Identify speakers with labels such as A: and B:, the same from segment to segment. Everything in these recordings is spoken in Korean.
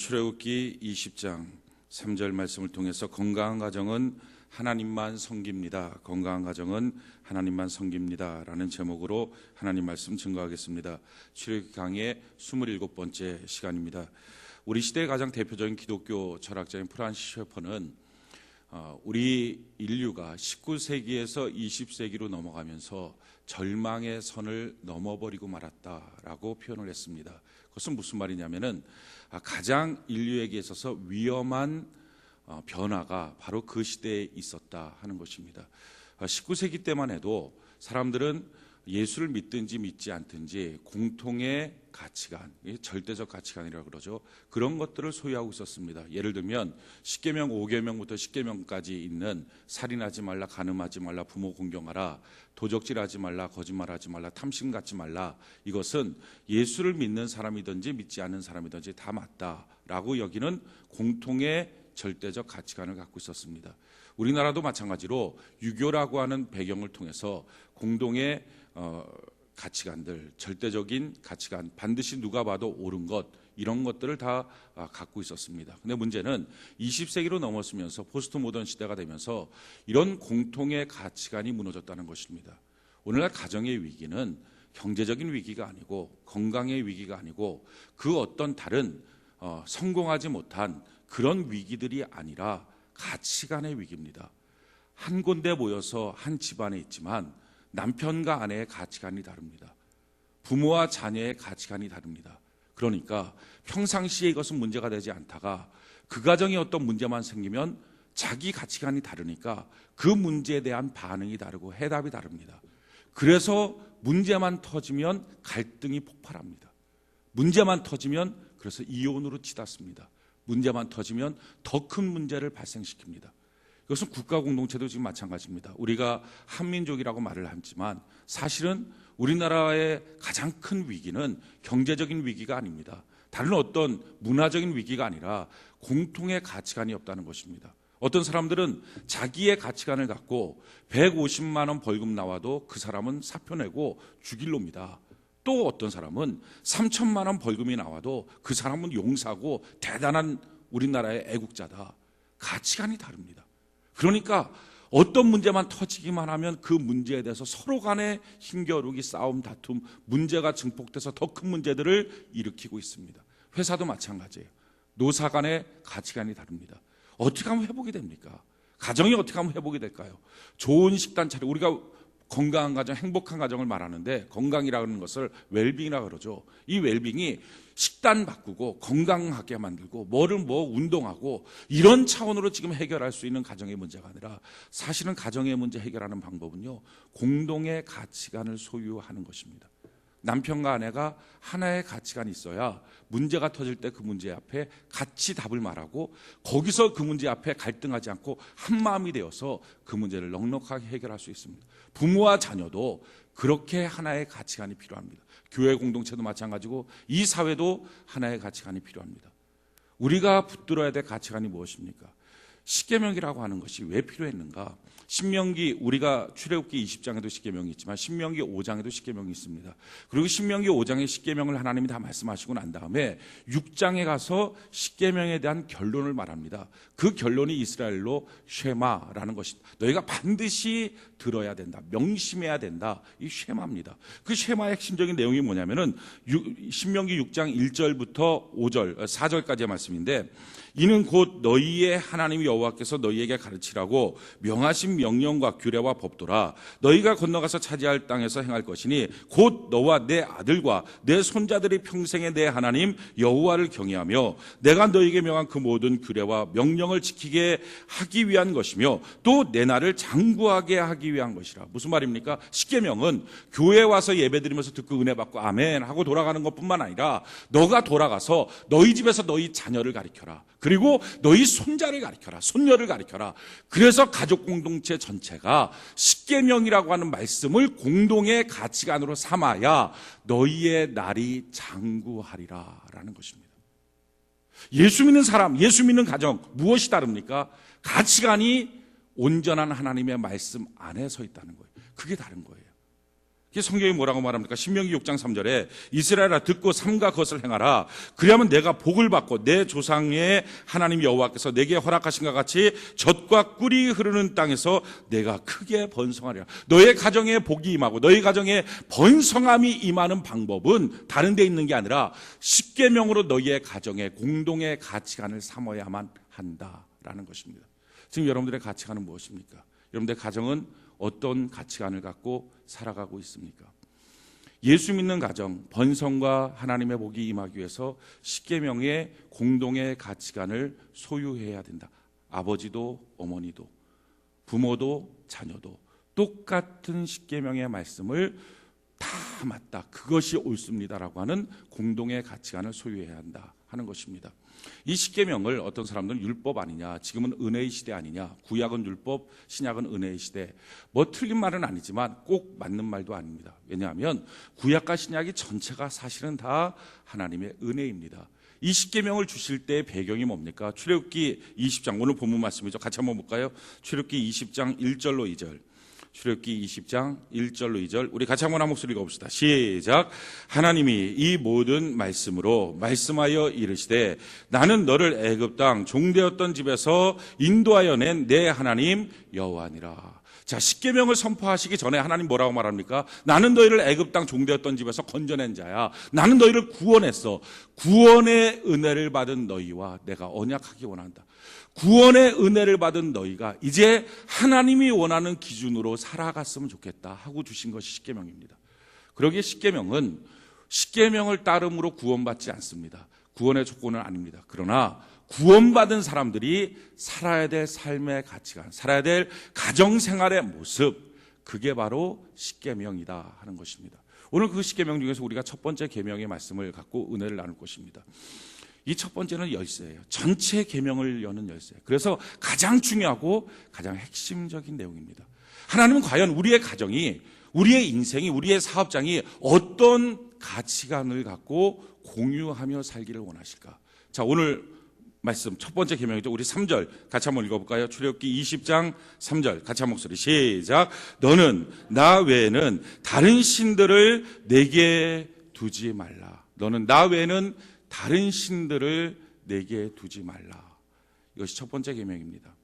A: 출애굽기 20장 3절 말씀을 통해서 건강한 가정은 하나님만 섬깁니다. 건강한 가정은 하나님만 섬깁니다. 라는 제목으로 하나님 말씀 증거하겠습니다. 출애굽기 강의 27번째 시간입니다. 우리 시대의 가장 대표적인 기독교 철학자인 프란시스 셰퍼는 우리 인류가 19세기에서 20세기로 넘어가면서 절망의 선을 넘어버리고 말았다라고 표현을 했습니다. 그것은 무슨 말이냐면은 가장 인류에게 있어서 위험한 변화가 바로 그 시대에 있었다 하는 것입니다. 19세기 때만 해도 사람들은 예수를 믿든지 믿지 않든지 공통의 가치관, 절대적 가치관이라고 그러죠. 그런 것들을 소유하고 있었습니다. 예를 들면 10계명, 5계명부터 10계명까지 있는 살인하지 말라, 간음하지 말라, 부모 공경하라, 도적질하지 말라, 거짓말하지 말라, 탐심 갖지 말라. 이것은 예수를 믿는 사람이든지 믿지 않는 사람이든지 다 맞다라고 여기는 공통의 절대적 가치관을 갖고 있었습니다. 우리나라도 마찬가지로 유교라고 하는 배경을 통해서 공동의 가치관들, 절대적인 가치관, 반드시 누가 봐도 옳은 것, 이런 것들을 다 갖고 있었습니다. 근데 문제는 20세기로 넘었으면서 포스트 모던 시대가 되면서 이런 공통의 가치관이 무너졌다는 것입니다. 오늘날 가정의 위기는 경제적인 위기가 아니고 건강의 위기가 아니고 그 어떤 다른 성공하지 못한 그런 위기들이 아니라 가치관의 위기입니다. 한 군데 모여서 한 집안에 있지만 남편과 아내의 가치관이 다릅니다. 부모와 자녀의 가치관이 다릅니다. 그러니까 평상시에 이것은 문제가 되지 않다가 그 가정에 어떤 문제만 생기면 자기 가치관이 다르니까 그 문제에 대한 반응이 다르고 해답이 다릅니다. 그래서 문제만 터지면 갈등이 폭발합니다. 문제만 터지면 그래서 이혼으로 치닫습니다. 문제만 터지면 더 큰 문제를 발생시킵니다. 이것은 국가 공동체도 지금 마찬가지입니다. 우리가 한민족이라고 말을 하지만 사실은 우리나라의 가장 큰 위기는 경제적인 위기가 아닙니다. 다른 어떤 문화적인 위기가 아니라 공통의 가치관이 없다는 것입니다. 어떤 사람들은 자기의 가치관을 갖고 150만 원 벌금 나와도 그 사람은 사표 내고 죽일 놈이다. 또 어떤 사람은 3천만 원 벌금이 나와도 그 사람은 용사고 대단한 우리나라의 애국자다. 가치관이 다릅니다. 그러니까 어떤 문제만 터지기만 하면 그 문제에 대해서 서로 간의 힘겨루기, 싸움, 다툼, 문제가 증폭돼서 더 큰 문제들을 일으키고 있습니다. 회사도 마찬가지예요. 노사 간의 가치관이 다릅니다. 어떻게 하면 회복이 됩니까? 가정이 어떻게 하면 회복이 될까요? 좋은 식단 차려, 우리가 건강한 가정, 행복한 가정을 말하는데 건강이라는 것을 웰빙이라고 그러죠. 이 웰빙이 식단 바꾸고 건강하게 만들고 운동하고 이런 차원으로 지금 해결할 수 있는 가정의 문제가 아니라 사실은 가정의 문제 해결하는 방법은요, 공동의 가치관을 소유하는 것입니다. 남편과 아내가 하나의 가치관이 있어야 문제가 터질 때 그 문제 앞에 같이 답을 말하고 거기서 그 문제 앞에 갈등하지 않고 한마음이 되어서 그 문제를 넉넉하게 해결할 수 있습니다. 부모와 자녀도 그렇게 하나의 가치관이 필요합니다. 교회 공동체도 마찬가지고 이 사회도 하나의 가치관이 필요합니다. 우리가 붙들어야 될 가치관이 무엇입니까? 십계명이라고 하는 것이 왜 필요했는가? 신명기, 우리가 출애굽기 20장에도 십계명이 있지만 신명기 5장에도 십계명이 있습니다. 그리고 신명기 5장의 십계명을 하나님이 다 말씀하시고 난 다음에 6장에 가서 십계명에 대한 결론을 말합니다. 그 결론이 이스라엘로 쉐마라는 것이다. 너희가 반드시 들어야 된다. 명심해야 된다. 이 쉐마입니다. 그 쉐마의 핵심적인 내용이 뭐냐면은 신명기 6장 1절부터 5절, 4절까지의 말씀인데, 이는 곧 너희의 하나님 여호와께서 너희에게 가르치라고 명하신 명령과 규례와 법도라. 너희가 건너가서 차지할 땅에서 행할 것이니 곧 너와 내 아들과 내 손자들이 평생에 내 하나님 여호와를 경외하며 내가 너희에게 명한 그 모든 규례와 명령을 지키게 하기 위한 것이며 또 내 나를 장구하게 하기 위한 것이라. 무슨 말입니까? 십계명은 교회에 와서 예배드리면서 듣고 은혜 받고 아멘 하고 돌아가는 것뿐만 아니라 너가 돌아가서 너희 집에서 너희 자녀를 가르쳐라. 그리고 너희 손자를 가르쳐라. 손녀를 가르쳐라. 그래서 가족 공동체 전체가 십계명이라고 하는 말씀을 공동의 가치관으로 삼아야 너희의 날이 장구하리라 라는 것입니다. 예수 믿는 사람, 예수 믿는 가정, 무엇이 다릅니까? 가치관이 온전한 하나님의 말씀 안에 서 있다는 거예요. 그게 다른 거예요. 이게 성경이 뭐라고 말합니까? 신명기 6장 3절에 이스라엘아 듣고 삼가 그것을 행하라. 그리하면 내가 복을 받고 내 조상의 하나님 여호와께서 내게 허락하신 것 같이 젖과 꿀이 흐르는 땅에서 내가 크게 번성하리라. 너의 가정에 복이 임하고 너의 가정에 번성함이 임하는 방법은 다른 데 있는 게 아니라 십계명으로 너희의 가정에 공동의 가치관을 삼아야만 한다라는 것입니다. 지금 여러분들의 가치관은 무엇입니까? 여러분들의 가정은 어떤 가치관을 갖고 살아가고 있습니까? 예수 믿는 가정, 번성과 하나님의 복이 임하기 위해서 십계명의 공동의 가치관을 소유해야 된다. 아버지도 어머니도 부모도 자녀도 똑같은 십계명의 말씀을 다 맞다, 그것이 옳습니다라고 하는 공동의 가치관을 소유해야 한다 하는 것입니다. 이 십계명을 어떤 사람들은 율법 아니냐, 지금은 은혜의 시대 아니냐, 구약은 율법, 신약은 은혜의 시대, 뭐 틀린 말은 아니지만 꼭 맞는 말도 아닙니다. 왜냐하면 구약과 신약이 전체가 사실은 다 하나님의 은혜입니다. 이 십계명을 주실 때의 배경이 뭡니까? 출애굽기 20장, 오늘 본문 말씀이죠. 같이 한번 볼까요? 출애굽기 20장 1절로 2절. 출애굽기 20장 1절로 2절, 우리 같이 한번 한 목소리 읽어봅시다. 시작. 하나님이 이 모든 말씀으로 말씀하여 이르시되 나는 너를 애굽 땅 종되었던 집에서 인도하여 낸 내 하나님 여호와니라. 자, 십계명을 선포하시기 전에 하나님 뭐라고 말합니까? 나는 너희를 애굽 땅 종되었던 집에서 건져낸 자야. 나는 너희를 구원했어. 구원의 은혜를 받은 너희와 내가 언약하기 원한다. 구원의 은혜를 받은 너희가 이제 하나님이 원하는 기준으로 살아갔으면 좋겠다 하고 주신 것이 십계명입니다. 그러기에 십계명을 따름으로 구원받지 않습니다. 구원의 조건은 아닙니다. 그러나 구원받은 사람들이 살아야 될 삶의 가치관, 살아야 될 가정생활의 모습, 그게 바로 십계명이다 하는 것입니다. 오늘 그 십계명 중에서 우리가 첫 번째 계명의 말씀을 갖고 은혜를 나눌 것입니다. 이 첫 번째는 열쇠예요. 전체 계명을 여는 열쇠. 그래서 가장 중요하고 가장 핵심적인 내용입니다. 하나님은 과연 우리의 가정이, 우리의 인생이, 우리의 사업장이 어떤 가치관을 갖고 공유하며 살기를 원하실까? 자, 오늘 말씀 첫 번째 계명이죠. 우리 3절 같이 한번 읽어볼까요? 출애굽기 20장 3절 같이 한 목소리 시작. 너는 나 외에는 다른 신들을 내게 두지 말라. 너는 나 외에는 다른 신들을 내게 두지 말라. 이것이 첫 번째 계명입니다.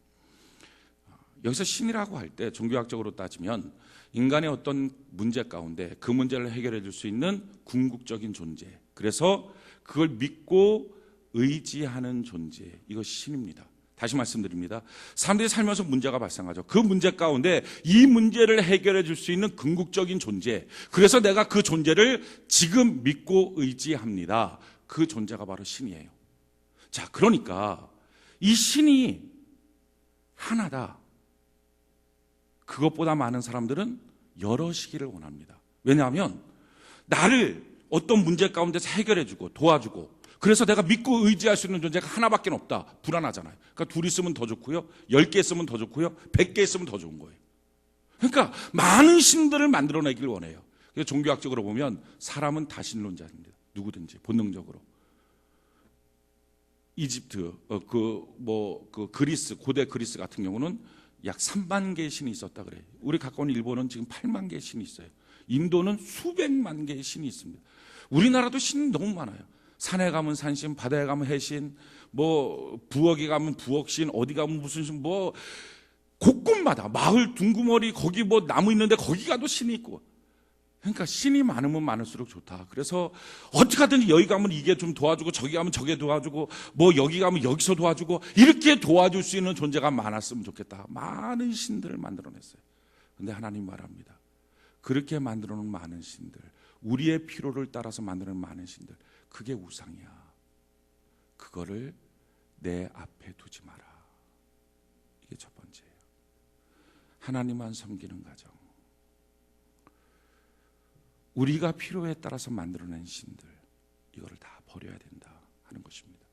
A: 여기서 신이라고 할 때 종교학적으로 따지면 인간의 어떤 문제 가운데 그 문제를 해결해 줄 수 있는 궁극적인 존재, 그래서 그걸 믿고 의지하는 존재, 이것이 신입니다. 다시 말씀드립니다. 사람들이 살면서 문제가 발생하죠. 그 문제 가운데 이 문제를 해결해 줄 수 있는 궁극적인 존재, 그래서 내가 그 존재를 지금 믿고 의지합니다. 그 존재가 바로 신이에요. 자, 그러니까 이 신이 하나다. 그것보다 많은 사람들은 여럿이기를 원합니다. 왜냐하면 나를 어떤 문제 가운데서 해결해주고 도와주고, 그래서 내가 믿고 의지할 수 있는 존재가 하나밖에 없다. 불안하잖아요. 그러니까 둘이 있으면 더 좋고요, 10개 있으면 더 좋고요, 100개 있으면 더 좋은 거예요. 그러니까 많은 신들을 만들어내길 원해요. 그래서 종교학적으로 보면 사람은 다신론자입니다. 누구든지 본능적으로. 이집트, 그리스, 고대 그리스 같은 경우는 약 3만 개의 신이 있었다 그래요. 우리 가까운 일본은 지금 8만 개의 신이 있어요. 인도는 수백만 개의 신이 있습니다. 우리나라도 신이 너무 많아요. 산에 가면 산신, 바다에 가면 해신, 부엌에 가면 부엌신, 어디 가면 무슨 신, 곳곳마다 마을 둥구머리 거기 나무 있는데 거기 가도 신이 있고. 그러니까 신이 많으면 많을수록 좋다. 그래서 어떻게 하든지 여기 가면 이게 좀 도와주고, 저기 가면 저게 도와주고, 여기 가면 여기서 도와주고, 이렇게 도와줄 수 있는 존재가 많았으면 좋겠다. 많은 신들을 만들어냈어요. 그런데 하나님 말합니다. 그렇게 만들어놓은 많은 신들, 우리의 필요를 따라서 만드는 많은 신들, 그게 우상이야. 그거를 내 앞에 두지 마라. 이게 첫 번째예요. 하나님만 섬기는 가정. 우리가 필요에 따라서 만들어낸 신들, 이거를 다 버려야 된다 하는 것입니다.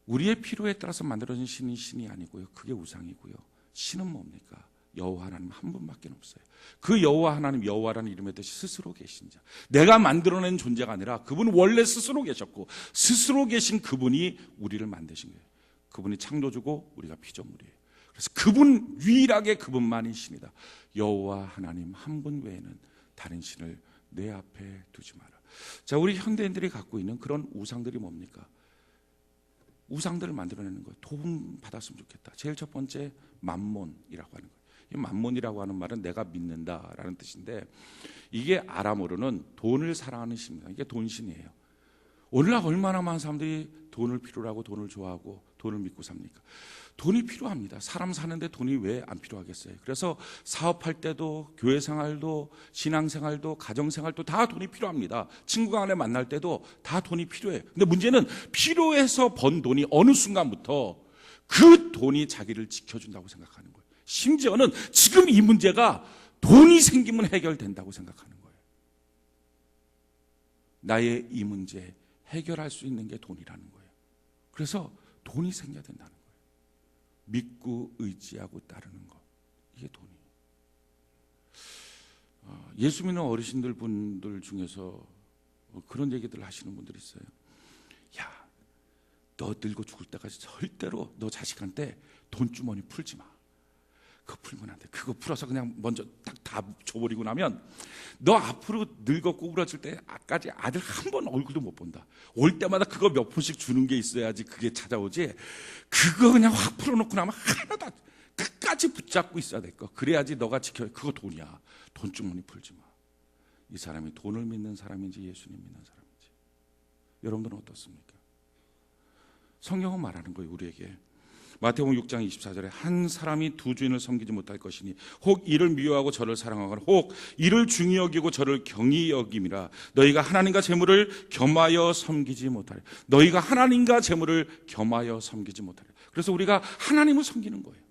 A: 우리의 필요에 따라서 만들어진 신이 아니고요, 그게 우상이고요. 신은 뭡니까? 여호와 하나님 한 분밖에 없어요. 그 여호와 하나님, 여호와라는 이름의 뜻이 스스로 계신 자, 내가 만들어낸 존재가 아니라 그분은 원래 스스로 계셨고, 스스로 계신 그분이 우리를 만드신 거예요. 그분이 창조주고 우리가 피조물이에요. 그래서 그분, 유일하게 그분만이 신이다. 여호와 하나님 한 분 외에는 다른 신을 내 앞에 두지 마라. 자, 우리 현대인들이 갖고 있는 그런 우상들이 뭡니까? 우상들을 만들어내는 거예요. 도움 받았으면 좋겠다. 제일 첫 번째 만몬이라고 하는 거예요. 이 만몬이라고 하는 말은 내가 믿는다라는 뜻인데, 이게 아람어로는 돈을 사랑하는 신입니다. 이게 돈신이에요. 오늘날 얼마나 많은 사람들이 돈을 필요로 하고 돈을 좋아하고 돈을 믿고 삽니까? 돈이 필요합니다. 사람 사는데 돈이 왜 안 필요하겠어요? 그래서 사업할 때도, 교회 생활도, 신앙 생활도, 가정 생활도 다 돈이 필요합니다. 친구 간에 만날 때도 다 돈이 필요해요. 근데 문제는 필요해서 번 돈이 어느 순간부터 그 돈이 자기를 지켜준다고 생각하는 거예요. 심지어는 지금 이 문제가 돈이 생기면 해결된다고 생각하는 거예요. 나의 이 문제 해결할 수 있는 게 돈이라는 거예요. 그래서 돈이 생겨야 된다는 거예요. 믿고 의지하고 따르는 것, 이게 돈이에요. 예수 믿는 어르신들 분들 중에서 그런 얘기들 하시는 분들이 있어요. 야, 너 늙어 죽을 때까지 절대로 너 자식한테 돈주머니 풀지 마. 그거 풀면 안 돼. 그거 풀어서 그냥 먼저 딱 다 줘버리고 나면 너 앞으로 늙어 꼬부라질 때까지 아들 한 번 얼굴도 못 본다. 올 때마다 그거 몇 푼씩 주는 게 있어야지 그게 찾아오지. 그거 그냥 확 풀어놓고 나면 하나도 끝까지 붙잡고 있어야 될 거. 그래야지 너가 지켜. 그거 돈이야. 돈주머니 풀지 마. 이 사람이 돈을 믿는 사람인지 예수님 믿는 사람인지, 여러분들은 어떻습니까? 성경은 말하는 거예요, 우리에게. 마태복음 6장 24절에 한 사람이 두 주인을 섬기지 못할 것이니 혹 이를 미워하고 저를 사랑하거나 혹 이를 중히 여기고 저를 경히 여김이라. 너희가 하나님과 재물을 겸하여 섬기지 못하리. 너희가 하나님과 재물을 겸하여 섬기지 못하리. 그래서 우리가 하나님을 섬기는 거예요.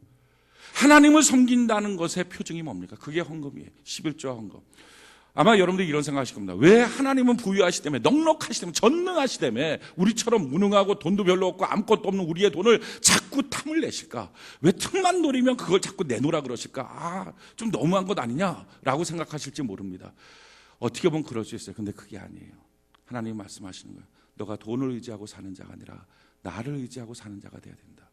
A: 하나님을 섬긴다는 것의 표징이 뭡니까? 그게 헌금이에요. 11조와 헌금. 아마 여러분들이 이런 생각하실 겁니다. 왜 하나님은 부유하시다며, 넉넉하시다며, 전능하시다며 우리처럼 무능하고 돈도 별로 없고 아무것도 없는 우리의 돈을 자꾸 탐을 내실까? 왜 틈만 노리면 그걸 자꾸 내놓으라 그러실까? 좀 너무한 것 아니냐라고 생각하실지 모릅니다. 어떻게 보면 그럴 수 있어요. 근데 그게 아니에요. 하나님이 말씀하시는 거예요. 너가 돈을 의지하고 사는 자가 아니라 나를 의지하고 사는 자가 돼야 된다.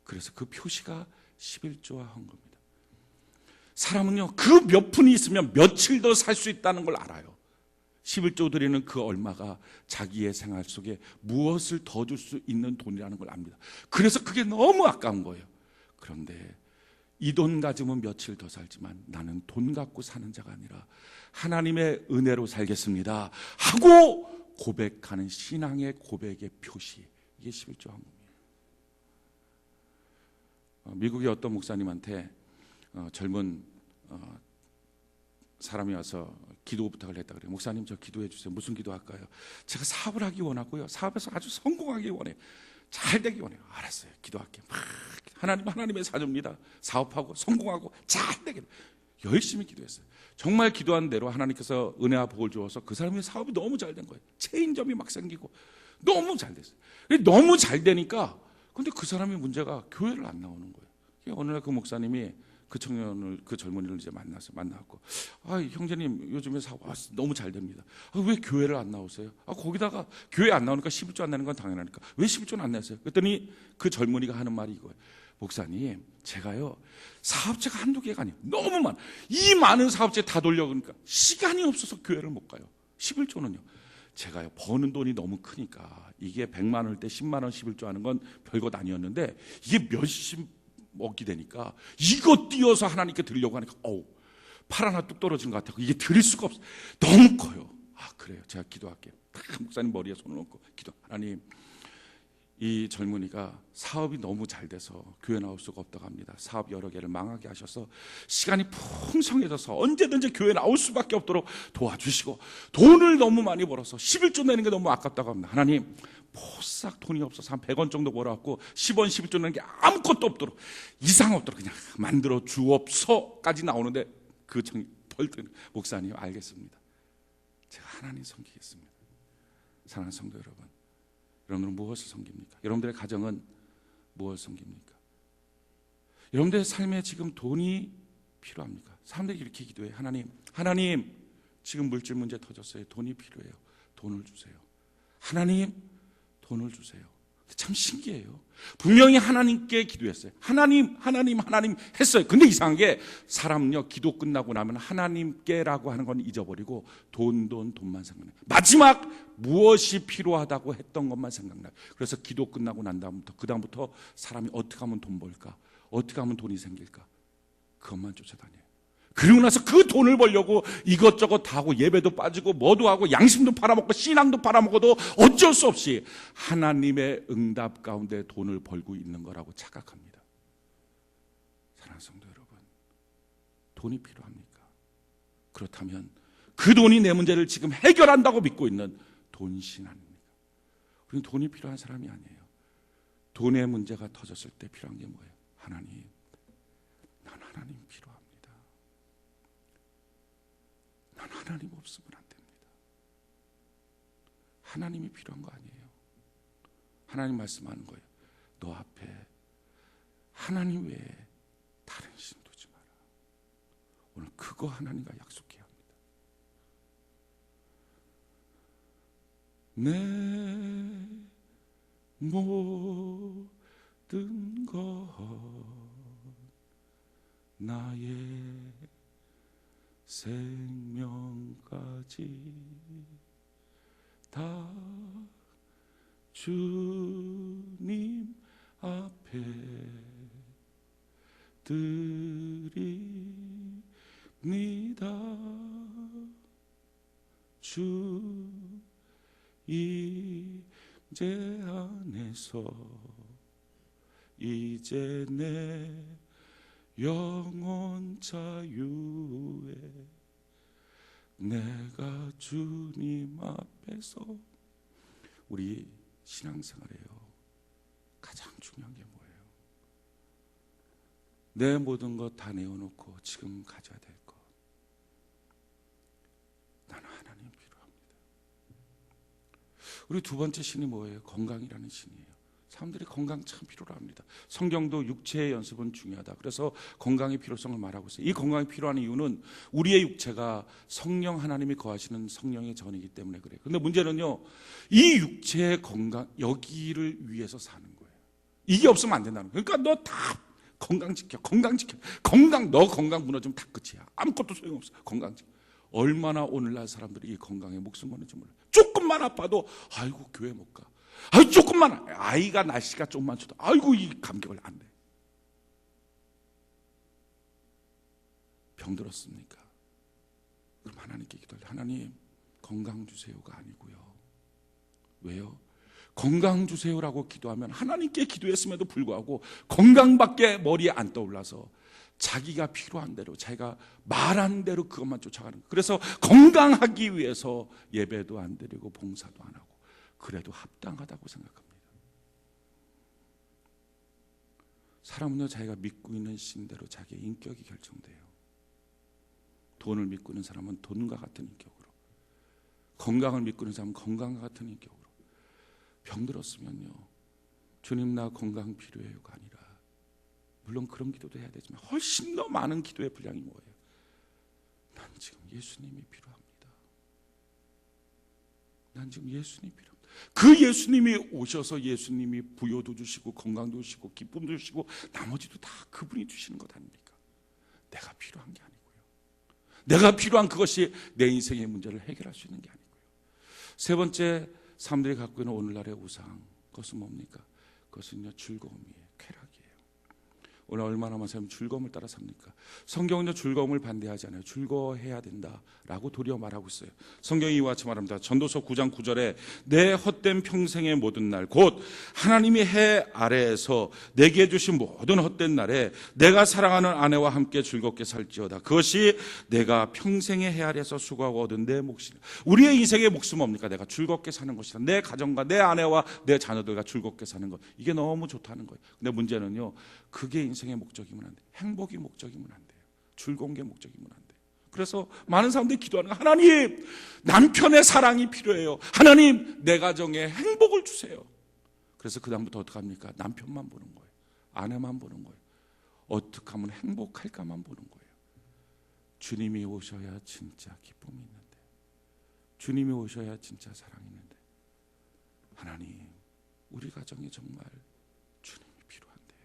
A: 그래서 그 표시가 11조와 헌금입니다. 사람은요, 그 몇 푼이 있으면 며칠 더 살 수 있다는 걸 알아요. 11조 드리는 그 얼마가 자기의 생활 속에 무엇을 더 줄 수 있는 돈이라는 걸 압니다. 그래서 그게 너무 아까운 거예요. 그런데 이 돈 가지면 며칠 더 살지만 나는 돈 갖고 사는 자가 아니라 하나님의 은혜로 살겠습니다 하고 고백하는 신앙의 고백의 표시, 이게 11조 헌금이에요. 미국의 어떤 목사님한테 젊은 사람이 와서 기도 부탁을 했다 그래요. 목사님, 저 기도해 주세요. 무슨 기도할까요? 제가 사업을 하기 원하고요, 사업에서 아주 성공하기 원해요. 잘 되기 원해요. 알았어요, 기도할게요. 하나님의 사주입니다. 사업하고 성공하고 잘 되게. 열심히 기도했어요. 정말 기도한 대로 하나님께서 은혜와 복을 주어서 그 사람의 사업이 너무 잘 된 거예요. 체인점이 막 생기고 너무 잘 됐어요. 너무 잘 되니까, 근데 그 사람의 문제가 교회를 안 나오는 거예요. 어느 날 그 목사님이 그 청년을, 그 젊은이를 이제 만났고, 형제님 요즘에 사업 너무 잘 됩니다. 왜 교회를 안 나오세요? 거기다가 교회 안 나오니까 11조 안 내는 건 당연하니까 왜 11조는 안 내세요? 그랬더니 그 젊은이가 하는 말이 이거예요. 목사님, 제가요 사업체가 한두 개가 아니에요. 너무 많아. 이 많은 사업체 다 돌려보니까 시간이 없어서 교회를 못 가요. 11조는요. 제가요 버는 돈이 너무 크니까, 이게 100만 원일 때 10만 원 11조 하는 건 별것 아니었는데 이게 몇십 먹기 되니까 이거 띄어서 하나님께 드리려고 하니까 팔 하나 뚝 떨어지는 것 같아요. 이게 드릴 수가 없어요. 너무 커요. 그래요. 제가 기도할게요. 목사님 머리에 손을 얹고 기도. 하나님, 이 젊은이가 사업이 너무 잘 돼서 교회 나올 수가 없다고 합니다. 사업 여러 개를 망하게 하셔서 시간이 풍성해져서 언제든지 교회 나올 수밖에 없도록 도와주시고, 돈을 너무 많이 벌어서 11조 내는 게 너무 아깝다고 합니다. 하나님, 포싹 돈이 없어서 한 100원 정도 벌어갖고 10원 11조 내는 게 아무것도 없도록, 이상 없도록 그냥 만들어 주옵소까지 나오는데 그 벌떡, 목사님 알겠습니다. 제가 하나님 섬기겠습니다. 사랑하는 성도 여러분, 여러분들은 무엇을 섬깁니까? 여러분들의 가정은 무엇을 섬깁니까? 여러분들의 삶에 지금 돈이 필요합니까? 사람들이 이렇게 기도해요. 하나님, 지금 물질 문제 터졌어요. 돈이 필요해요. 돈을 주세요. 하나님, 돈을 주세요. 참 신기해요. 분명히 하나님께 기도했어요. 하나님 했어요. 근데 이상한 게 사람은요, 기도 끝나고 나면 하나님께라고 하는 건 잊어버리고 돈만 생각나요. 마지막 무엇이 필요하다고 했던 것만 생각나요. 그래서 기도 끝나고 난 다음부터 그다음부터 사람이 어떻게 하면 돈 벌까, 어떻게 하면 돈이 생길까, 그것만 쫓아다녀요. 그리고 나서 그 돈을 벌려고 이것저것 다 하고 예배도 빠지고 뭐도 하고 양심도 팔아먹고 신앙도 팔아먹어도 어쩔 수 없이 하나님의 응답 가운데 돈을 벌고 있는 거라고 착각합니다. 사랑하는 성도 여러분, 돈이 필요합니까? 그렇다면 그 돈이 내 문제를 지금 해결한다고 믿고 있는 돈신 아닙니까? 우리는 돈이 필요한 사람이 아니에요. 돈의 문제가 터졌을 때 필요한 게 뭐예요? 하나님, 난 하나님 필요합니다. 난 하나님 없으면 안 됩니다. 하나님이 필요한 거 아니에요. 하나님 말씀하는 거예요. 너 앞에 하나님 외에 다른 신 두지 마라. 오늘 그거 하나님과 약속해야 합니다. 내 모든 것 나의 생명까지 다 주님 앞에 드립니다. 주 임재 안에서 이제 내 영혼 자유에 내가 주님 앞에서, 우리 신앙생활에요, 가장 중요한 게 뭐예요? 내 모든 것 다 내어놓고 지금 가져야 될 것, 나는 하나님 필요합니다. 우리 두 번째 신이 뭐예요? 건강이라는 신이에요. 사람들이 건강 참 필요로 합니다. 성경도 육체의 연습은 중요하다. 그래서 건강의 필요성을 말하고 있어요. 이 건강이 필요한 이유는 우리의 육체가 성령 하나님이 거하시는 성령의 전이기 때문에 그래요. 그런데 문제는요, 이 육체의 건강, 여기를 위해서 사는 거예요. 이게 없으면 안 된다는 거예요. 그러니까 너 다 건강 지켜. 너 건강 무너지면 다 끝이야. 아무것도 소용없어. 건강 지켜. 얼마나 오늘날 사람들이 이 건강에 목숨 거는지 몰라요. 조금만 아파도 아이고 교회 못 가. 조금만, 아이가 날씨가 조금만 좋다, 아이고 이 감기 걸려, 안 돼. 병들었습니까? 그럼 하나님께 기도할 때 하나님 건강 주세요가 아니고요. 왜요? 건강 주세요라고 기도하면 하나님께 기도했음에도 불구하고 건강밖에 머리에 안 떠올라서 자기가 필요한 대로, 자기가 말한 대로 그것만 쫓아가는 거예요. 그래서 건강하기 위해서 예배도 안 드리고 봉사도 안 하고 그래도 합당하다고 생각합니다. 사람은요, 자기가 믿고 있는 신대로 자기의 인격이 결정돼요. 돈을 믿고 있는 사람은 돈과 같은 인격으로, 건강을 믿고 있는 사람은 건강과 같은 인격으로, 병들었으면요, 주님 나 건강 필요해요가 아니라, 물론 그런 기도도 해야 되지만 훨씬 더 많은 기도의 분량이 뭐예요? 난 지금 예수님이 필요합니다. 난 지금 예수님이 필요합니다. 그 예수님이 오셔서 예수님이 부여도 주시고 건강도 주시고 기쁨도 주시고 나머지도 다 그분이 주시는 것 아닙니까? 내가 필요한 게 아니고요. 내가 필요한 그것이 내 인생의 문제를 해결할 수 있는 게 아니고요. 세 번째, 사람들이 갖고 있는 오늘날의 우상, 그것은 뭡니까? 그것은요, 즐거움이에요. 쾌락이에요. 오늘 얼마나 많은 사람이 즐거움을 따라 삽니까? 성경은요, 즐거움을 반대하지 않아요. 즐거워해야 된다라고 도리어 말하고 있어요. 성경이 이와 같이 말합니다. 전도서 9장 9절에 내 헛된 평생의 모든 날, 곧 하나님이 해 아래에서 내게 주신 모든 헛된 날에 내가 사랑하는 아내와 함께 즐겁게 살지어다. 그것이 내가 평생의 해 아래에서 수고하고 얻은 내 몫이다. 우리의 인생의 몫은 뭡니까? 내가 즐겁게 사는 것이다. 내 가정과 내 아내와 내 자녀들과 즐겁게 사는 것, 이게 너무 좋다는 거예요. 근데 문제는요, 그게 인생의 목적이면 안 돼요. 행복이 목적이면 안 돼요. 즐거운 게 목적이면 안 돼요. 그래서 많은 사람들이 기도하는 거, 하나님 남편의 사랑이 필요해요. 하나님 내 가정에 행복을 주세요. 그래서 그 다음부터 어떻게 합니까? 남편만 보는 거예요. 아내만 보는 거예요. 어떻게 하면 행복할까만 보는 거예요. 주님이 오셔야 진짜 기쁨이 있는데, 주님이 오셔야 진짜 사랑이 있는데, 하나님 우리 가정에 정말 주님이 필요한데요.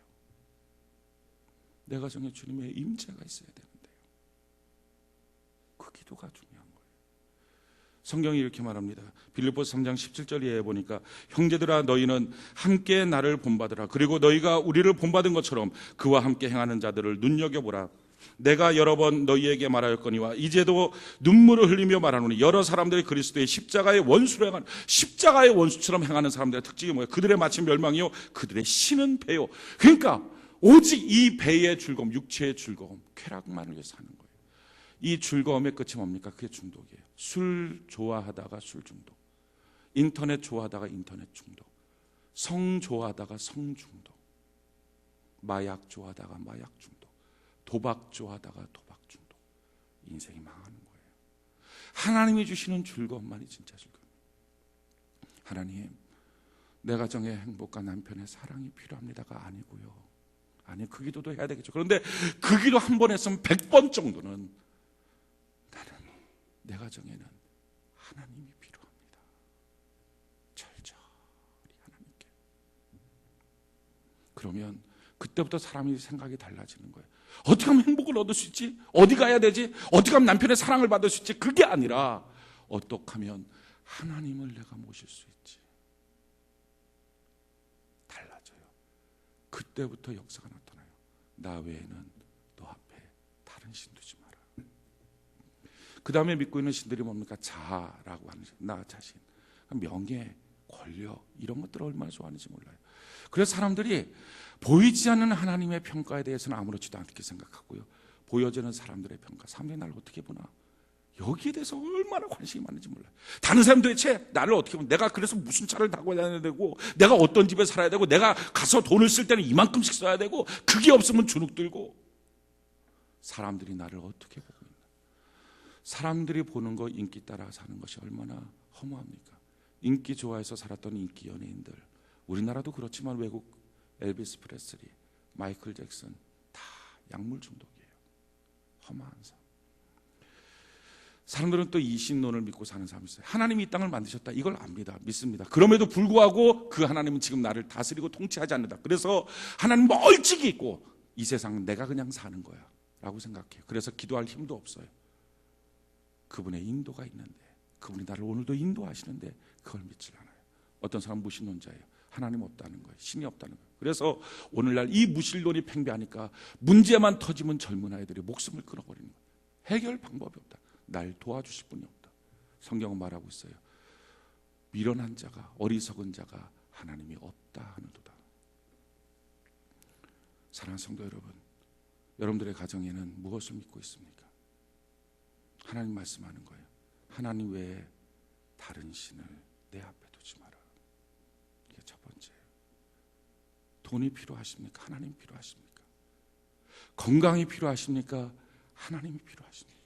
A: 내 가정에 주님의 임재가 있어야 되는데요. 그 기도가 중요한 거예요. 성경이 이렇게 말합니다. 빌립보서 3장 17절에 보니까 형제들아 너희는 함께 나를 본받으라. 그리고 너희가 우리를 본받은 것처럼 그와 함께 행하는 자들을 눈여겨보라. 내가 여러 번 너희에게 말하였거니와 이제도 눈물을 흘리며 말하노니 여러 사람들이 그리스도의 십자가의 원수로 행하는, 십자가의 원수처럼 행하는 사람들의 특징이 뭐예요? 그들의 마침 멸망이요 그들의 신은 배요. 그러니까 오직 이 배의 즐거움, 육체의 즐거움, 쾌락만을 위해서 사는 거예요. 이 즐거움의 끝이 뭡니까? 그게 중독이에요. 술 좋아하다가 술 중독, 인터넷 좋아하다가 인터넷 중독, 성 좋아하다가 성 중독, 마약 좋아하다가 마약 중독, 도박 좋아하다가 도박 중독. 인생이 망하는 거예요. 하나님이 주시는 즐거움만이 진짜 즐거움이에요. 하나님, 내 가정의 행복과 남편의 사랑이 필요합니다가 아니고요. 아니, 그 기도도 해야 되겠죠. 그런데 그 기도 한 번 했으면 100번 정도는 나는 내 가정에는 하나님이 필요합니다. 철저히 하나님께. 그러면 그때부터 사람이 생각이 달라지는 거예요. 어떻게 하면 행복을 얻을 수 있지? 어디 가야 되지? 어떻게 하면 남편의 사랑을 받을 수 있지? 그게 아니라 어떻게 하면 하나님을 내가 모실 수 있지? 달라져요. 그때부터 역사가 나타나요. 나 외에는 너 앞에 다른 신 두지 마라. 그 다음에 믿고 있는 신들이 뭡니까? 자아라고 하는 신, 나 자신, 명예, 권력 이런 것들을 얼마나 좋아하는지 몰라요. 그래서 사람들이 보이지 않는 하나님의 평가에 대해서는 아무렇지도 않게 생각하고요, 보여지는 사람들의 평가, 사람들이 나를 어떻게 보나, 여기에 대해서 얼마나 관심이 많은지 몰라요. 다른 사람 도대체 나를 어떻게 보면, 내가 그래서 무슨 차를 타고 다녀야 되고, 내가 어떤 집에 살아야 되고, 내가 가서 돈을 쓸 때는 이만큼씩 써야 되고, 그게 없으면 주눅 들고, 사람들이 나를 어떻게 보고 있나. 사람들이 보는 거 인기 따라 사는 것이 얼마나 허무합니까? 인기 좋아해서 살았던 인기 연예인들, 우리나라도 그렇지만 외국 엘비스 프레슬리, 마이클 잭슨 다 약물 중독이에요. 허무한 삶. 사람들은 또 이신론을 믿고 사는 사람이 있어요. 하나님이 이 땅을 만드셨다, 이걸 압니다. 믿습니다. 그럼에도 불구하고 그 하나님은 지금 나를 다스리고 통치하지 않는다. 그래서 하나님 멀찍이 있고 이 세상은 내가 그냥 사는 거야 라고 생각해요. 그래서 기도할 힘도 없어요. 그분의 인도가 있는데, 그분이 나를 오늘도 인도하시는데 그걸 믿질 않아요. 어떤 사람은 무신론자예요. 하나님 없다는 거예요. 신이 없다는 거예요. 그래서 오늘날 이 무신론이 팽배하니까 문제만 터지면 젊은 아이들이 목숨을 끊어버리는 거예요. 해결 방법이 없다. 날 도와주실 분이 없다. 성경은 말하고 있어요. 미련한 자가, 어리석은 자가 하나님이 없다 하는도다. 사랑하는 성도 여러분, 여러분들의 가정에는 무엇을 믿고 있습니까? 하나님 말씀하는 거예요. 하나님 외에 다른 신을 내 앞에 두지 마라. 이게 첫 번째예요. 돈이 필요하십니까? 하나님 필요하십니까? 건강이 필요하십니까? 하나님이 필요하십니까?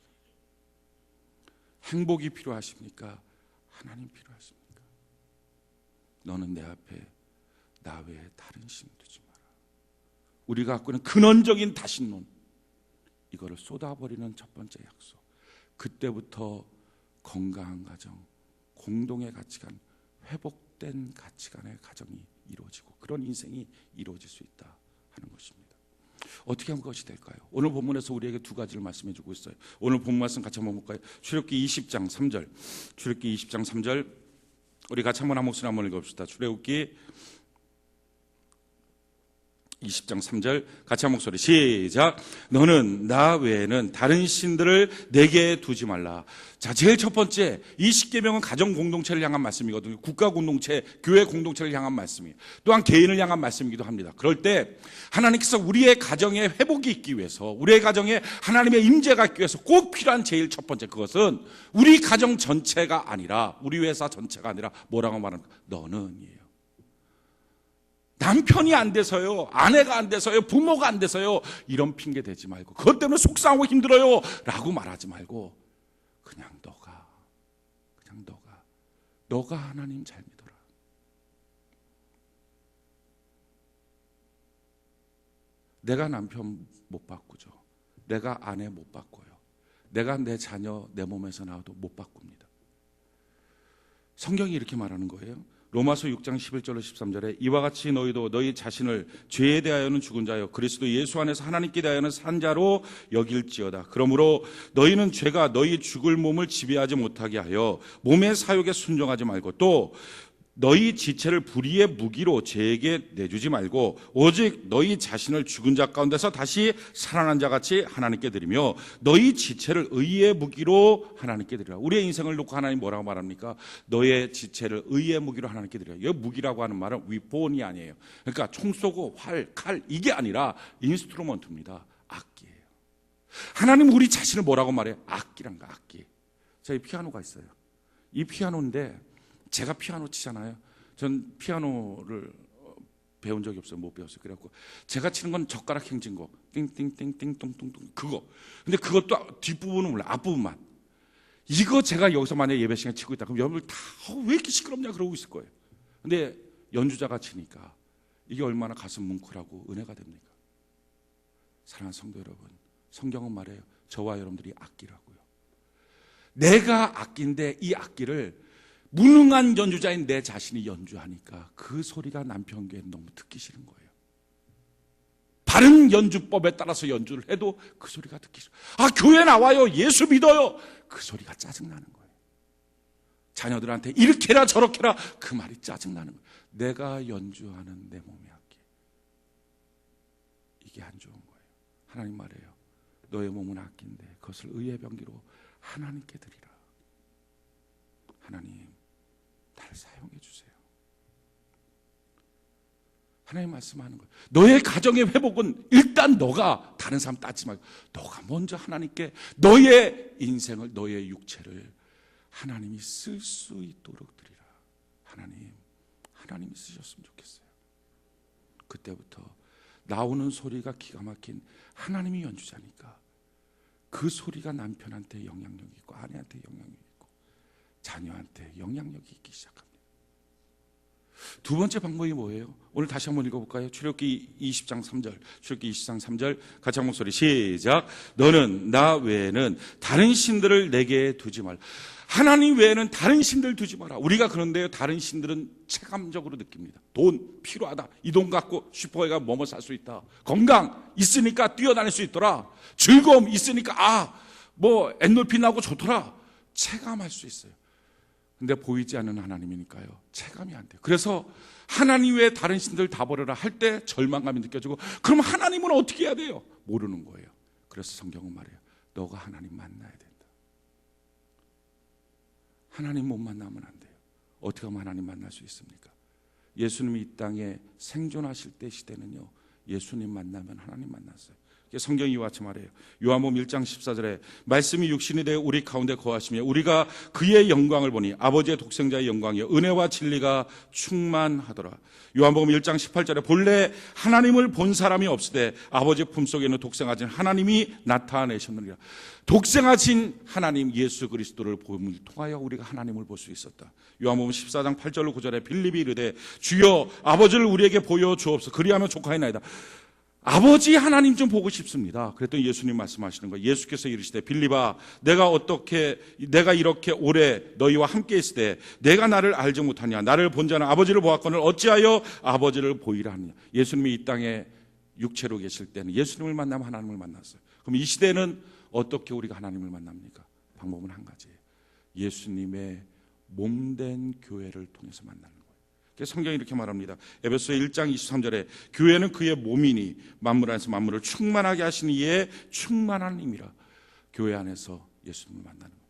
A: 행복이 필요하십니까? 하나님 필요하십니까? 너는 내 앞에 나 외에 다른 신 두지 마라. 우리가 갖고 있는 근원적인 다신론, 이거를 쏟아버리는 첫 번째 약속. 그때부터 건강한 가정, 공동의 가치관, 회복된 가치관의 가정이 이루어지고 그런 인생이 이루어질 수 있다 하는 것입니다. 어떻게 하면 그것이 될까요? 오늘 본문에서 우리에게 두 가지를 말씀해 주고 있어요. 오늘 본문 말씀 같이 한번 볼까요? 출애굽기 20장 3절. 출애굽기 20장 3절. 우리 같이 한번 한 목소리 한번 읽어봅시다. 출애굽기 20장 3절 같이 한 목소리 시작. 너는 나 외에는 다른 신들을 내게 두지 말라. 자, 제일 첫 번째, 이 십계명은 가정 공동체를 향한 말씀이거든요. 국가 공동체, 교회 공동체를 향한 말씀이에요. 또한 개인을 향한 말씀이기도 합니다. 그럴 때 하나님께서 우리의 가정에 회복이 있기 위해서, 우리의 가정에 하나님의 임재가 있기 위해서 꼭 필요한 제일 첫 번째, 그것은 우리 가정 전체가 아니라, 우리 회사 전체가 아니라 뭐라고 말합니까? 너는이에요. 남편이 안 돼서요, 아내가 안 돼서요, 부모가 안 돼서요, 이런 핑계 대지 말고, 그것 때문에 속상하고 힘들어요 라고 말하지 말고, 그냥 너가 하나님 잘 믿어라. 내가 남편 못 바꾸죠. 내가 아내 못 바꿔요. 내가 내 자녀 내 몸에서 나와도 못 바꿉니다. 성경이 이렇게 말하는 거예요. 로마서 6장 11절로 13절에 이와 같이 너희도 너희 자신을 죄에 대하여는 죽은 자요 그리스도 예수 안에서 하나님께 대하여는 산 자로 여길지어다. 그러므로 너희는 죄가 너희 죽을 몸을 지배하지 못하게 하여 몸의 사욕에 순종하지 말고 또 너희 지체를 불의의 무기로 죄에게 내주지 말고 오직 너희 자신을 죽은 자 가운데서 다시 살아난 자같이 하나님께 드리며 너희 지체를 의의 무기로 하나님께 드리라. 우리의 인생을 놓고 하나님 뭐라고 말합니까? 너의 지체를 의의 무기로 하나님께 드리라. 이 무기라고 하는 말은 위폰이 아니에요. 그러니까 총 쏘고 활, 칼 이게 아니라 인스트루먼트입니다. 악기예요. 하나님 우리 자신을 뭐라고 말해요? 악기란 거, 악기. 저희 피아노가 있어요. 이 피아노인데 제가 피아노 치잖아요. 전 피아노를 배운 적이 없어요. 못 배웠어요. 그래갖고 제가 치는 건 젓가락 행진곡 띵띵띵띵 똥똥똥 그거. 근데 그것도 뒷부분은 몰라. 앞부분만. 이거 제가 여기서 만약에 예배 시간에 치고 있다 그럼 여러분들 다 왜 이렇게 시끄럽냐 그러고 있을 거예요. 근데 연주자가 치니까 이게 얼마나 가슴 뭉클하고 은혜가 됩니까? 사랑하는 성도 여러분, 성경은 말해요. 저와 여러분들이 악기라고요. 내가 악기인데 이 악기를 무능한 연주자인 내 자신이 연주하니까 그 소리가 남편 교회는 너무 듣기 싫은 거예요. 바른 연주법에 따라서 연주를 해도 그 소리가 듣기 싫어요. 아, 교회 나와요. 예수 믿어요. 그 소리가 짜증나는 거예요. 자녀들한테 이렇게 해라 저렇게 해라 그 말이 짜증나는 거예요. 내가 연주하는 내 몸의 악기. 이게 안 좋은 거예요. 하나님 말해요. 너의 몸은 악기인데 그것을 의의 병기로 하나님께 드리라. 하나님 나를 사용해 주세요. 하나님 말씀하는 거예요. 너의 가정의 회복은 일단 너가 다른 사람 따지지 말고 너가 먼저 하나님께 너의 인생을 너의 육체를 하나님이 쓸 수 있도록 드리라. 하나님이 쓰셨으면 좋겠어요. 그때부터 나오는 소리가 기가 막힌 하나님이 연주자니까 그 소리가 남편한테 영향력이 있고 아내한테 영향력이 있고 자녀한테 영향력이 있기 시작합니다. 두 번째 방법이 뭐예요? 오늘 다시 한번 읽어볼까요? 출애굽기 20장 3절 출애굽기 20장 3절 같이 한 목소리 시작. 너는 나 외에는 다른 신들을 내게 두지 말라. 하나님 외에는 다른 신들 두지 마라. 우리가 그런데요, 다른 신들은 체감적으로 느낍니다. 돈 필요하다. 이 돈 갖고 슈퍼에 가면 뭐뭐 살 수 있다. 건강 있으니까 뛰어다닐 수 있더라. 즐거움 있으니까 엔돌핀 나고 좋더라. 체감할 수 있어요. 근데 보이지 않는 하나님이니까요, 체감이 안 돼요. 그래서 하나님 외에 다른 신들 다 버려라 할 때 절망감이 느껴지고, 그럼 하나님은 어떻게 해야 돼요? 모르는 거예요. 그래서 성경은 말해요. 너가 하나님 만나야 된다. 하나님 못 만나면 안 돼요. 어떻게 하면 하나님 만날 수 있습니까? 예수님이 이 땅에 생존하실 때 시대는요, 예수님 만나면 하나님 만났어요. 성경이 이와 같이 말해요. 요한복음 1장 14절에 말씀이 육신이 되어 우리 가운데 거하시며 우리가 그의 영광을 보니 아버지의 독생자의 영광이요 은혜와 진리가 충만하더라. 요한복음 1장 18절에 본래 하나님을 본 사람이 없으되 아버지 품속에 있는 독생하신 하나님이 나타내셨느니라. 독생하신 하나님 예수 그리스도를 봄을 통하여 우리가 하나님을 볼 수 있었다. 요한복음 14장 8절로 9절에 빌립이 이르되 주여 아버지를 우리에게 보여 주옵소서. 그리하면 족하이나이다. 아버지 하나님 좀 보고 싶습니다. 그랬더니 예수님 말씀하시는 거예요. 예수께서 이르시되 빌립아 내가 이렇게 오래 너희와 함께 있을 때 내가 나를 알지 못하냐. 나를 본 자는 아버지를 보았거늘 어찌하여 아버지를 보이라 하느냐. 예수님이 이 땅에 육체로 계실 때는 예수님을 만나면 하나님을 만났어요. 그럼 이 시대는 어떻게 우리가 하나님을 만납니까? 방법은 한 가지예요. 예수님의 몸된 교회를 통해서 만나는 거예요. 성경이 이렇게 말합니다. 에베소 1장 23절에 교회는 그의 몸이니 만물 안에서 만물을 충만하게 하시는 이의 충만한 힘이라. 교회 안에서 예수님을 만나는 거예요.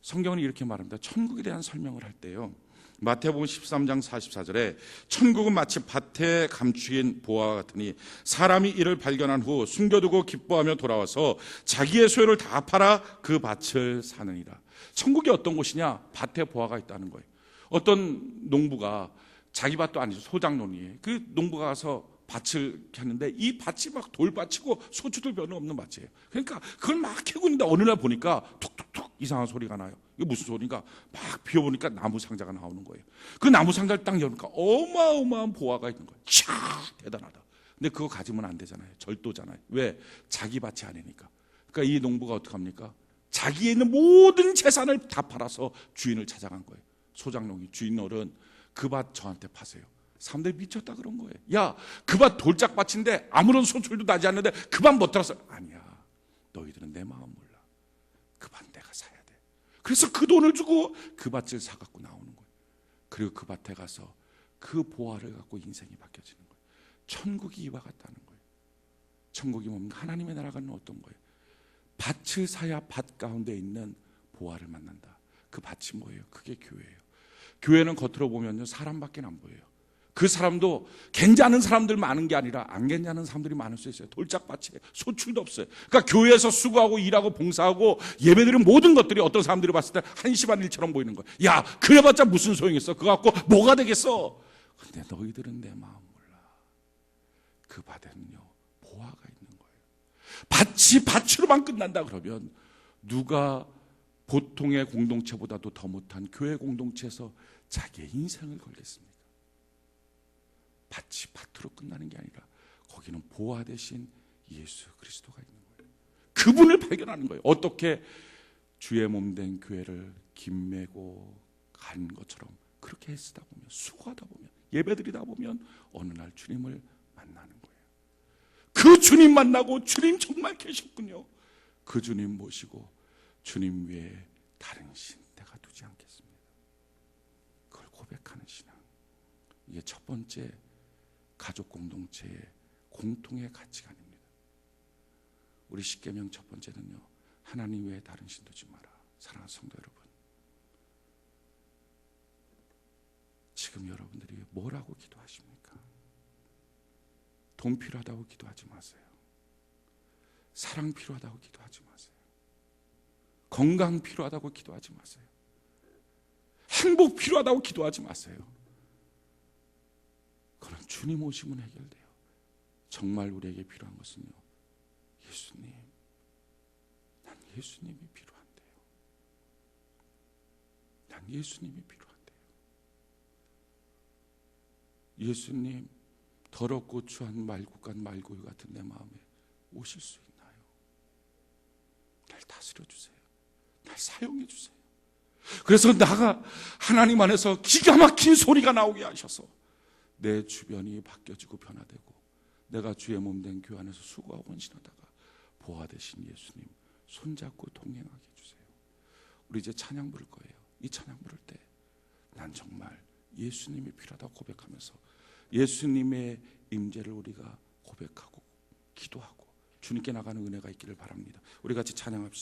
A: 성경은 이렇게 말합니다. 천국에 대한 설명을 할 때요, 마태복음 13장 44절에 천국은 마치 밭에 감추인 보화와 같으니 사람이 이를 발견한 후 숨겨두고 기뻐하며 돌아와서 자기의 소유를 다 팔아 그 밭을 사느니라. 천국이 어떤 곳이냐? 밭에 보화가 있다는 거예요. 어떤 농부가 자기 밭도 아니죠. 소작농이에요. 그 농부가 가서 밭을 켰는데 이 밭이 막 돌밭이고 소출들 별로 없는 밭이에요. 그러니까 그걸 막 캐고 있는데 어느 날 보니까 툭툭툭 이상한 소리가 나요. 이게 무슨 소리인가? 막 비워보니까 나무 상자가 나오는 거예요. 그 나무 상자를 딱 열니까 어마어마한 보화가 있는 거예요. 차 대단하다. 근데 그거 가지면 안 되잖아요. 절도잖아요. 왜? 자기 밭이 아니니까. 그러니까 이 농부가 어떻게 합니까? 자기에 있는 모든 재산을 다 팔아서 주인을 찾아간 거예요. 소작농이 주인 어른 그 밭 저한테 파세요. 사람들이 미쳤다 그런 거예요. 야, 그 밭 돌짝밭인데 아무런 소출도 나지 않는데 그 밭 못 들어서. 아니야, 너희들은 내 마음 몰라. 그 밭 내가 사야 돼. 그래서 그 돈을 주고 그 밭을 사갖고 나오는 거예요. 그리고 그 밭에 가서 그 보화를 갖고 인생이 바뀌어지는 거예요. 천국이 이와 같다는 거예요. 천국이 뭡니까? 하나님의 나라가 어떤 거예요? 밭을 사야 밭 가운데 있는 보화를 만난다. 그 밭이 뭐예요? 그게 교회예요. 교회는 겉으로 보면요, 사람밖에 안 보여요. 그 사람도 괜찮은 사람들 많은 게 아니라 안 괜찮은 사람들이 많을 수 있어요. 돌짝밭에 소출도 없어요. 그러니까 교회에서 수고하고 일하고 봉사하고 예배드리는 모든 것들이 어떤 사람들이 봤을 때 한심한 일처럼 보이는 거예요. 야, 그래봤자 무슨 소용 있어? 그거 갖고 뭐가 되겠어? 근데 너희들은 내 마음 몰라. 그 밭에는요, 보화가 있는 거예요. 밭이 밭으로만 끝난다 그러면 누가 보통의 공동체보다도 더 못한 교회 공동체에서 자기의 인생을 걸겠습니까? 밭이 밭으로 끝나는 게 아니라 거기는 보화 대신 예수 그리스도가 있는 거예요. 그분을 발견하는 거예요. 어떻게 주의 몸된 교회를 김매고 간 것처럼 그렇게 애쓰다 보면, 수고하다 보면, 예배드리다 보면 어느 날 주님을 만나는 거예요. 그 주님 만나고 주님 정말 계셨군요. 그 주님 모시고 주님 외에 다른 신 내가 두지 않겠습니다. 그걸 고백하는 신앙. 이게 첫 번째 가족 공동체의 공통의 가치관입니다. 우리 십계명 첫 번째는요, 하나님 외에 다른 신 두지 마라. 사랑하는 성도 여러분, 지금 여러분들이 뭐라고 기도하십니까? 돈 필요하다고 기도하지 마세요. 사랑 필요하다고 기도하지 마세요. 건강 필요하다고 기도하지 마세요. 행복 필요하다고 기도하지 마세요. 그건 주님 오시면 해결돼요. 정말 우리에게 필요한 것은요, 예수님, 난 예수님이 필요한데요. 난 예수님이 필요한데요. 예수님, 더럽고 추한 말국간 말고유 같은 내 마음에 오실 수 있나요? 날 다스려 주세요. 날 사용해 주세요. 그래서 나가 하나님 안에서 기가 막힌 소리가 나오게 하셔서 내 주변이 바뀌어지고 변화되고 내가 주의 몸된 교회 안에서 수고하고 헌신하다가 보화 되신 예수님 손잡고 동행하게 해주세요. 우리 이제 찬양 부를 거예요. 이 찬양 부를 때 난 정말 예수님이 필요하다고 고백하면서 예수님의 임재를 우리가 고백하고 기도하고 주님께 나가는 은혜가 있기를 바랍니다. 우리 같이 찬양합시다.